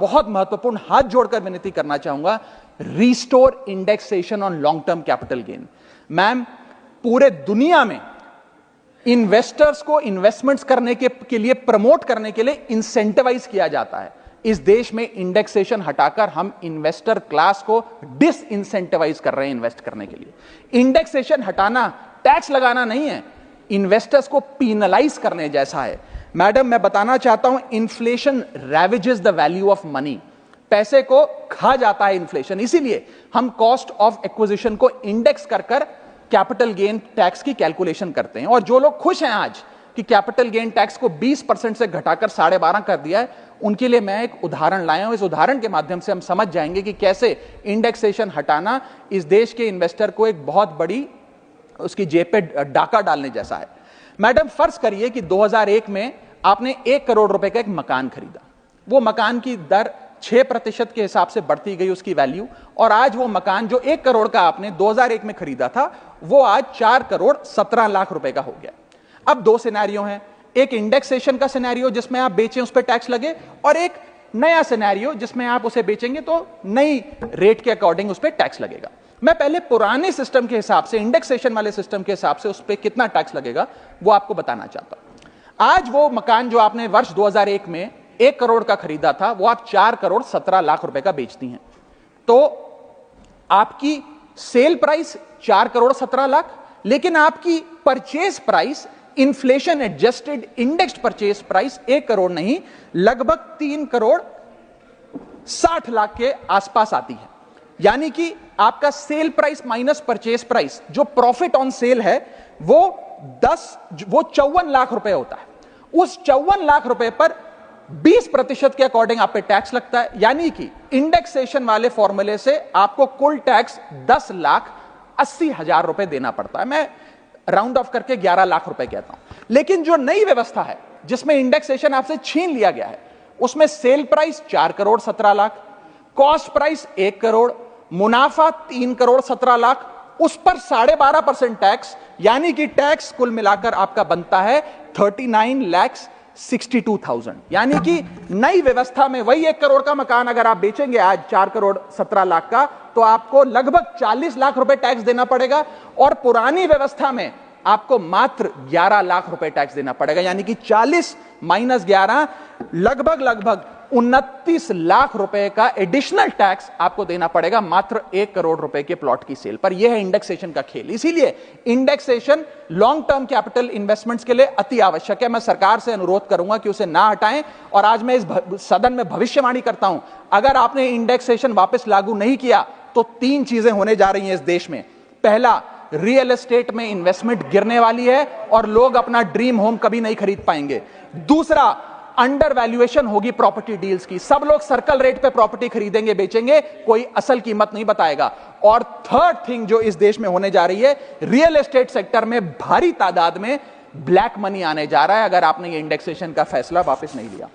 बहुत महत्वपूर्ण हाथ जोड़कर विनती करना चाहूंगा, restore indexation on long term capital gain. Ma'am, पूरे दुनिया में इन्वेस्टर्स को इन्वेस्टमेंट्स करने के लिए प्रमोट करने के लिए इंसेंटिवाइज किया जाता है। इस देश में इंडेक्सेशन हटाकर हम इन्वेस्टर क्लास को डिस इंसेंटिवाइज कर रहे हैं इन्वेस्ट करने के लिए। इंडेक्सेशन हटाना टैक्स लगाना नहीं है, इन्वेस्टर्स को पीनलाइज करने जैसा है। मैडम, मैं बताना चाहता हूं, inflation ravages the value of money. पैसे को खा जाता है इन्फ्लेशन, इसीलिए हम कॉस्ट ऑफ एक्विजिशन को इंडेक्स कर कैपिटल गेन टैक्स की कैलकुलेशन करते हैं। और जो लोग खुश हैं आज कि कैपिटल गेन टैक्स को 20% से घटाकर 12.5% कर दिया है, उनके लिए मैं एक उदाहरण लाया हूं। इस उदाहरण के माध्यम से हम समझ जाएंगे कि कैसे इंडेक्सेशन हटाना इस देश के इन्वेस्टर को एक बहुत बड़ी उसकी जेब पे डाका डालने जैसा है। मैडम, फर्ज करिए कि 2001 में आपने 1 करोड़ रुपए का एक मकान खरीदा। वो मकान की दर 6% के हिसाब से बढ़ती गई उसकी वैल्यू, और आज वो मकान जो 1 करोड़ का आपने 2001 में खरीदा था, वो आज 4 करोड़ 17 लाख रुपए का हो गया। अब दो सिनेरियो हैं, एक इंडेक्सेशन का सिनेरियो जिसमें आप बेचें उस पर टैक्स लगे, और एक नया सिनेरियो जिसमें आप उसे बेचेंगे तो नई रेट के अकॉर्डिंग उस पर टैक्स लगेगा। मैं पहले पुराने सिस्टम के हिसाब से, इंडेक्सेशन वाले सिस्टम के हिसाब से उस पर कितना टैक्स लगेगा वो आपको बताना चाहता हूं। आज वो मकान जो आपने वर्ष 2001 में 1 करोड़ का खरीदा था, वो आप 4 करोड़ 17 लाख रुपए का बेचती हैं, तो आपकी सेल प्राइस 4 करोड़ 17 लाख, लेकिन आपकी purchase price, inflation adjusted indexed purchase price 1 crore नहीं, लगभग 3 करोड़ 60 लाख के आसपास आती है। यानी कि आपका sale price minus purchase price, जो प्रॉफिट ऑन सेल है, वो 54 लाख रुपए होता है। उस 54 लाख रुपए पर 20% के अकॉर्डिंग आप पे टैक्स लगता है। यानी कि इंडेक्सेशन वाले फॉर्मूले से आपको कुल टैक्स 10,80,000 रुपए देना पड़ता है। मैं राउंड ऑफ करके 11 लाख रुपए कहता हूं। लेकिन जो नई व्यवस्था है जिसमें इंडेक्सेशन आपसे छीन लिया गया है, उसमें sale price 4 crore 17 lakh, cost price 1 crore, मुनाफा 3 करोड़ 17 लाख, उस पर 12.5% टैक्स, यानी कि टैक्स कुल मिलाकर आपका बनता है 39,62,000। यानी कि नई व्यवस्था में वही 1 करोड़ का मकान अगर आप बेचेंगे आज 4 करोड़ 17 लाख का, तो आपको लगभग 40 लाख रुपए टैक्स देना पड़ेगा, और पुरानी व्यवस्था में आपको मात्र 11 लाख रुपए टैक्स देना पड़ेगा। यानी कि 40 माइनस 11 लगभग 29 लाख रुपए का एडिशनल टैक्स आपको देना पड़ेगा मात्र 1 करोड़ रुपए के प्लॉट की सेल पर। यह है इंडेक्सेशन का खेल। इसीलिए indexation long term capital investments के लिए अति आवश्यक है। मैं सरकार से अनुरोध करूंगा कि उसे ना हटाएं, और आज मैं इस सदन में भविष्यवाणी करता हूं, अगर आपने इंडेक्सेशन वापस लागू नहीं किया तो 3 चीजें होने जा रही हैं इस देश में। पहला, रियल एस्टेट में इन्वेस्टमेंट गिरने वाली है और लोग अपना ड्रीम होम कभी नहीं खरीद पाएंगे। दूसरा, अंडर वैल्यूएशन होगी प्रॉपर्टी डील्स की, सब लोग सर्कल रेट पे प्रॉपर्टी खरीदेंगे बेचेंगे, कोई असल कीमत नहीं बताएगा। और थर्ड थिंग जो इस देश में होने जा रही है, रियल एस्टेट सेक्टर में भारी तादाद में ब्लैक मनी आने जा रहा है अगर आपने ये इंडेक्सेशन का फैसला वापस नहीं लिया।